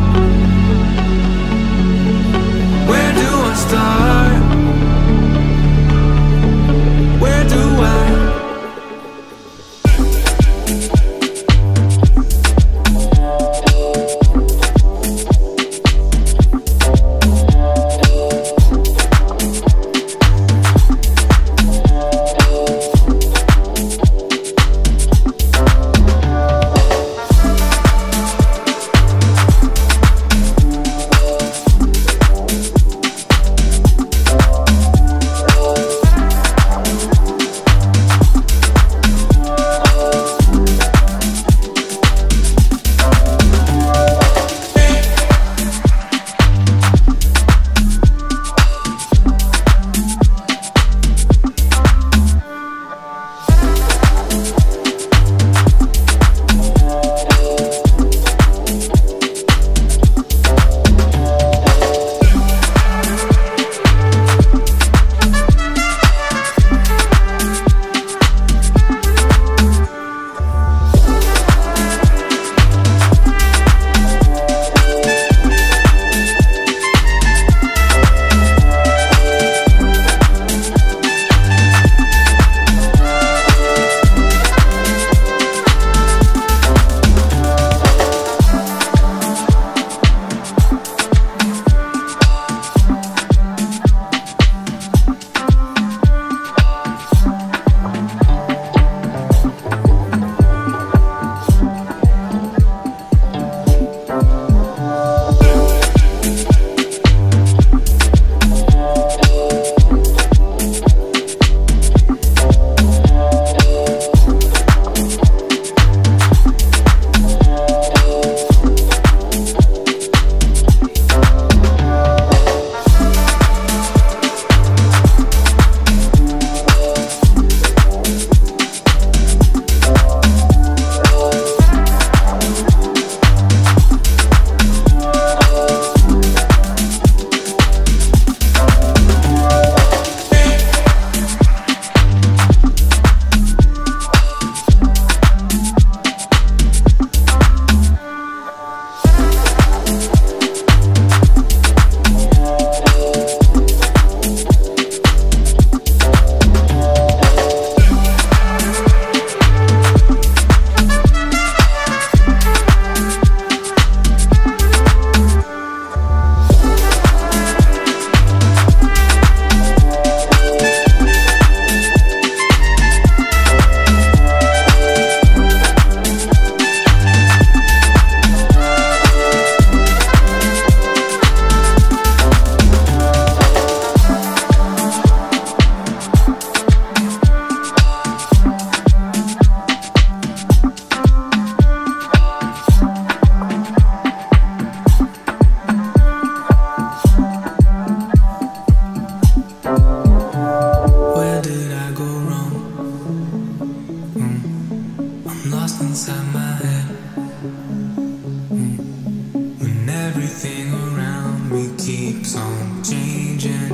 H: me keeps on changing,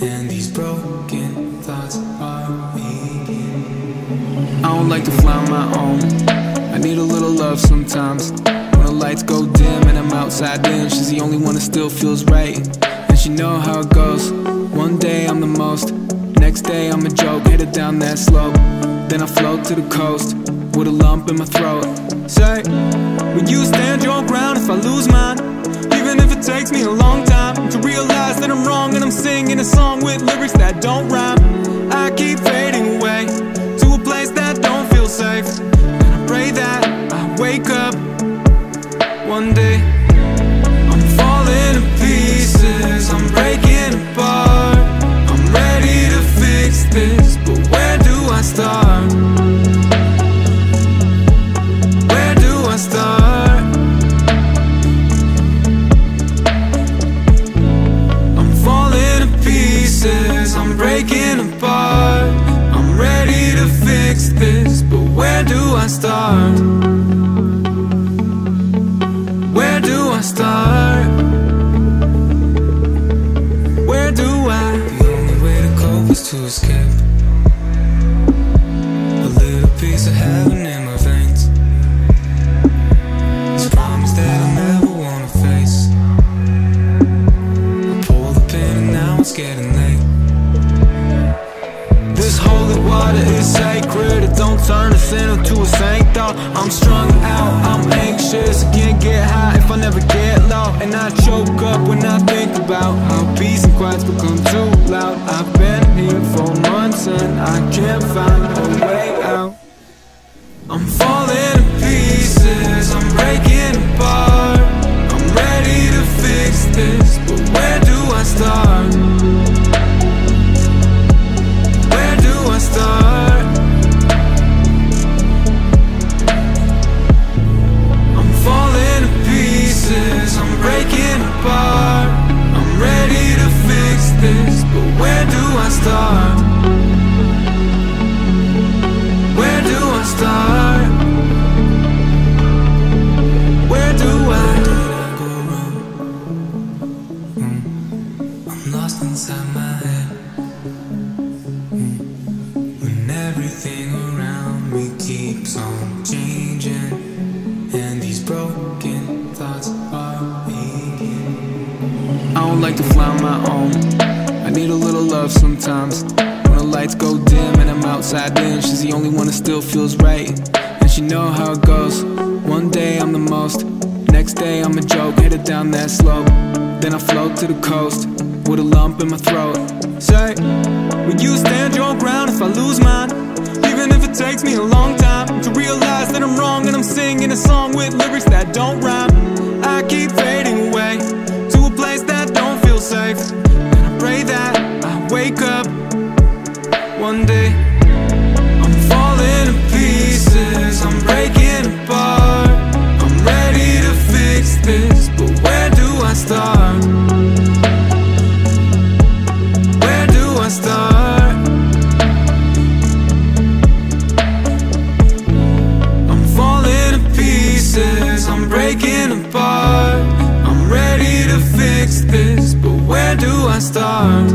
H: and these broken thoughts are making. I don't like to fly on my own. I need a little love sometimes. When the lights go dim and I'm outside in, she's the only one that still feels right. And she know how it goes. One day I'm the most, next day I'm a joke, headed down that slope. Then I float to the coast with a lump in my throat. Say, will you stand your ground if I lose mine? Even if it takes me a long time to realize that I'm wrong and I'm singing a song with lyrics that don't rhyme. I keep fading away to a place that don't feel safe, and I pray that I wake up one day. I'm falling to pieces, I'm breaking apart. I'm ready to fix this, but where do I start? Where do I start? I'm falling to pieces, I'm breaking apart. I'm ready to fix this, but where do I start? Where do I start? Where do I? The only way to cope is to escape. A little piece of heaven in my veins. This promise that I never wanna face. I pull the pin and now it's getting late. This holy water is sacred. It don't turn a sinner to a saint though. I'm strung out, I'm anxious. I can't get high if I never get low. And I choke up when I think about how peace and quiet's become too loud. I've been here for months and I can't find a way out. I'm falling to pieces, I'm breaking apart. I'm ready to fix this, but where do I start? Where do I start? I'm falling to pieces, I'm breaking apart. I'm ready to fix this, but where do I start? Where do I start? Where do I go wrong? I'm lost inside my head. When everything around me keeps on changing, and these broken thoughts are aching. I don't like to fly on my own. I need a little love sometimes. When the lights go dim and I'm outside in, she's the only one that still feels right. And she know how it goes. One day I'm the most, next day I'm a joke, headed down that slope. Then I float to the coast with a lump in my throat. Say, will you stand your ground if I lose mine? Even if it takes me a long time to realize that I'm wrong and I'm singing a song with lyrics that don't rhyme. I keep fading away to a place that don't feel safe, and I pray that I wake up one day. I'm falling to pieces, I'm breaking apart. I'm ready to fix this, but where do I start? Where do I start? I'm falling to pieces, I'm breaking apart. I'm ready to fix this, but where do I start?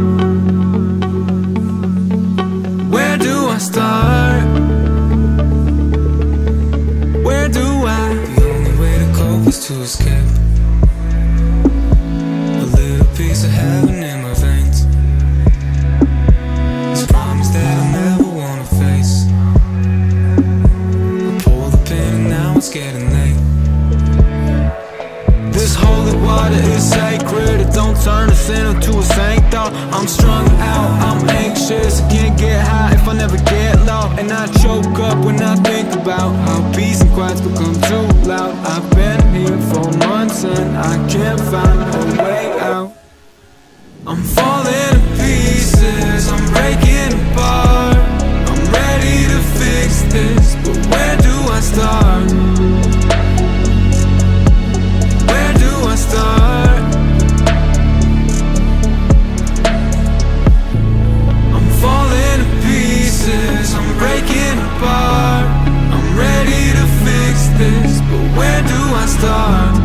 H: Where do I start? Where do I? The only way to cope is to escape. A little piece of heaven in my veins. This promise that I never wanna face. I pull the pin and now it's getting late. This holy water is sacred. It don't turn a sinner to a saint though. I'm strung out, I'm anxious. I can't get high if I never get low. And I choke up when I think about how peace and quiet's become too loud. I've been here for months and I can't find a way out. I'm falling to pieces, I'm breaking apart. I'm ready to fix this, but where do I start? Where do I start? I'm falling to pieces, I'm breaking apart. I'm ready to fix this, but where do I start?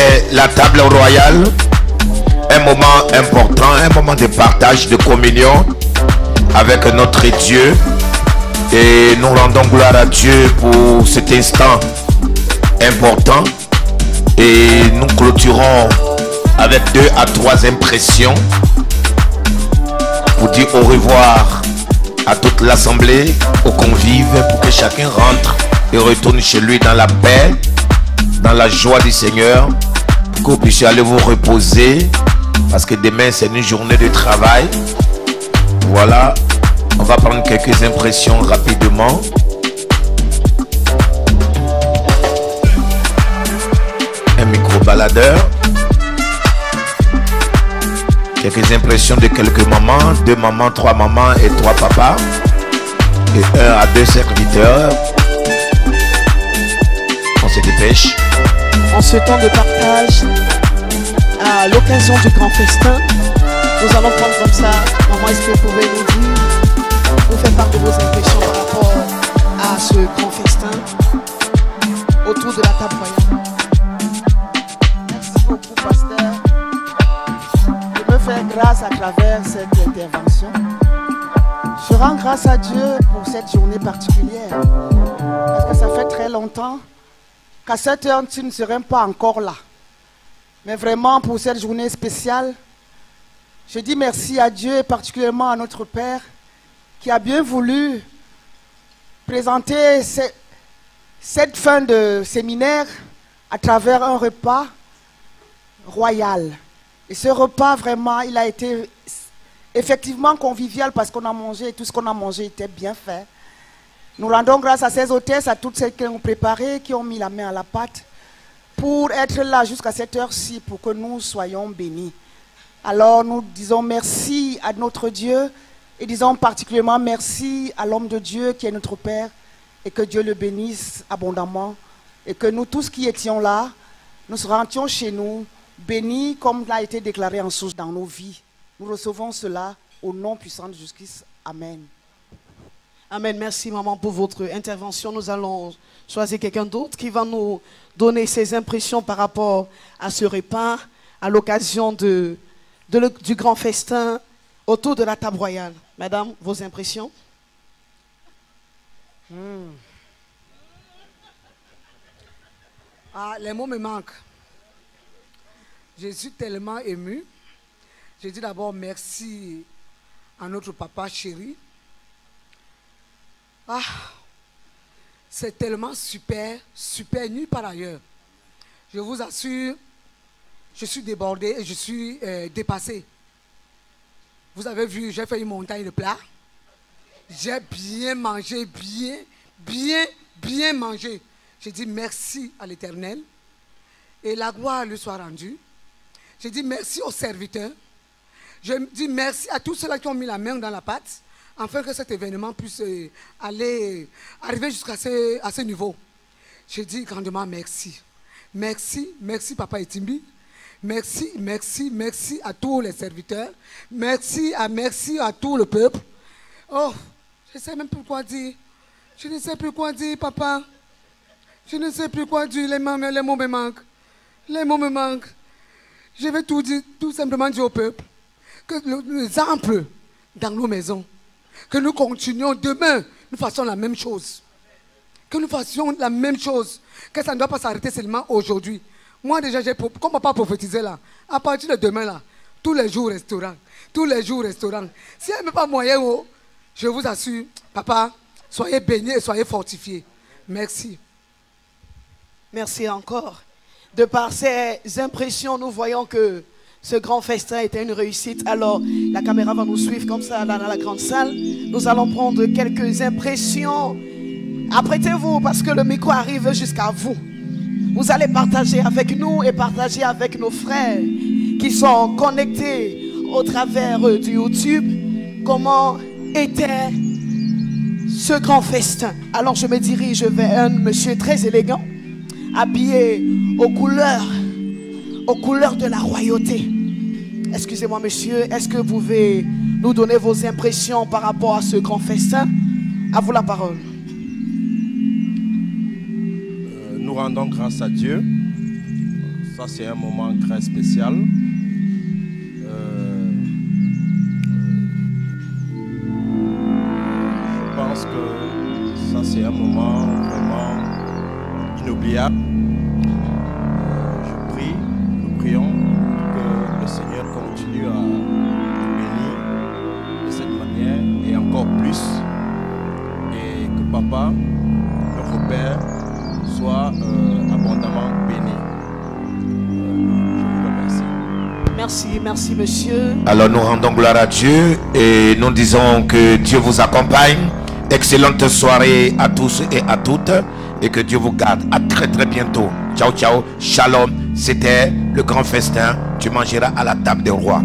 B: c'est la table royale. Un moment important, un moment de partage, de communion avec notre Dieu. Et nous rendons gloire à Dieu pour cet instant important. Et nous clôturons avec 2 à 3 impressions pour dire au revoir à toute l'assemblée, aux convives, pour que chacun rentre et retourne chez lui dans la paix, dans la joie du Seigneur, pour que vous puissiez aller vous reposer, parce que demain c'est une journée de travail. Voilà, on va prendre quelques impressions rapidement. Un micro-baladeur. Quelques impressions de quelques mamans, 2 mamans, 3 mamans et 3 papas. Et 1 à 2 serviteurs. On se dépêche.
I: En ce temps de partage, à l'occasion du grand festin, nous allons prendre comme ça. Maman, est-ce que vous pouvez nous faire part de vos impressions par rapport à ce grand festin autour de la table royale?
J: Merci beaucoup, pasteur, de me faire grâce à travers cette intervention. Je rends grâce à Dieu pour cette journée particulière, parce que ça fait très longtemps qu'à cette heure, tu ne serais pas encore là. Mais vraiment, pour cette journée spéciale, je dis merci à Dieu et particulièrement à notre Père qui a bien voulu présenter cette fin de séminaire à travers un repas royal. Et ce repas, vraiment, il a été effectivement convivial parce qu'on a mangé et tout ce qu'on a mangé était bien fait. Nous rendons grâce à ces hôtesses, à toutes celles qui ont préparé, qui ont mis la main à la pâte pour être là jusqu'à cette heure-ci, pour que nous soyons bénis. Alors nous disons merci à notre Dieu et disons particulièrement merci à l'homme de Dieu qui est notre Père et que Dieu le bénisse abondamment et que nous tous qui étions là, nous rentrions chez nous bénis comme l'a été déclaré en source dans nos vies. Nous recevons cela au nom puissant de Jésus-Christ. Amen.
I: Amen. Merci maman pour votre intervention. Nous allons choisir quelqu'un d'autre qui va nous donner ses impressions par rapport à ce repas à l'occasion du grand festin autour de la table royale. Madame, vos impressions?
K: Ah, les mots me manquent. Je suis tellement ému. Je dis d'abord merci à notre papa chéri. Ah, c'est tellement super, super nuit par ailleurs. Je vous assure, je suis débordé et je suis dépassé. Vous avez vu, j'ai fait une montagne de plats. J'ai bien mangé, bien mangé. J'ai dit merci à l'Éternel et la gloire lui soit rendue. J'ai dit merci aux serviteurs. Je dis merci à tous ceux-là qui ont mis la main dans la pâte afin que cet événement puisse arriver jusqu'à ce niveau. J'ai dit grandement merci. Merci Papa Etimbi. Merci à tous les serviteurs. Merci à tout le peuple. Oh, je ne sais même plus quoi dire. Je ne sais plus quoi dire, papa. Je ne sais plus quoi dire. Les mots me manquent. Les mots me manquent. Je vais tout simplement dire au peuple que l'exemple dans nos maisons, que nous continuions demain, nous fassions la même chose. Que nous fassions la même chose. Que ça ne doit pas s'arrêter seulement aujourd'hui. Moi déjà, comme papa prophétisé là, à partir de demain là, tous les jours restaurant. Tous les jours restaurant. S'il n'y a même pas moyen, je vous assure, papa, soyez baignés et soyez fortifiés. Merci.
I: Merci encore. De par ces impressions, nous voyons que ce grand festin était une réussite. Alors, la caméra va nous suivre comme ça là dans la grande salle. Nous allons prendre quelques impressions. Apprêtez-vous parce que le micro arrive jusqu'à vous. Vous allez partager avec nous et partager avec nos frères qui sont connectés au travers du YouTube comment était ce grand festin. Alors je me dirige vers un monsieur très élégant, habillé aux couleurs de la royauté. Excusez-moi monsieur, est-ce que vous pouvez nous donner vos impressions par rapport à ce grand festin? À vous la parole.
L: Nous rendons grâce à Dieu. ça c'est un moment très spécial. Je pense que ça c'est un moment vraiment inoubliable. Je prie, nous prions que le Seigneur continue à nous bénir de cette manière et encore plus, et que Papa, notre Père, soit abondamment béni. Je vous remercie.
I: Merci, merci monsieur.
B: Alors nous rendons gloire à Dieu et nous disons que Dieu vous accompagne. Excellente soirée à tous et à toutes et que Dieu vous garde. À très très bientôt. Ciao ciao, shalom. C'était le grand festin. Tu mangeras à la table des rois.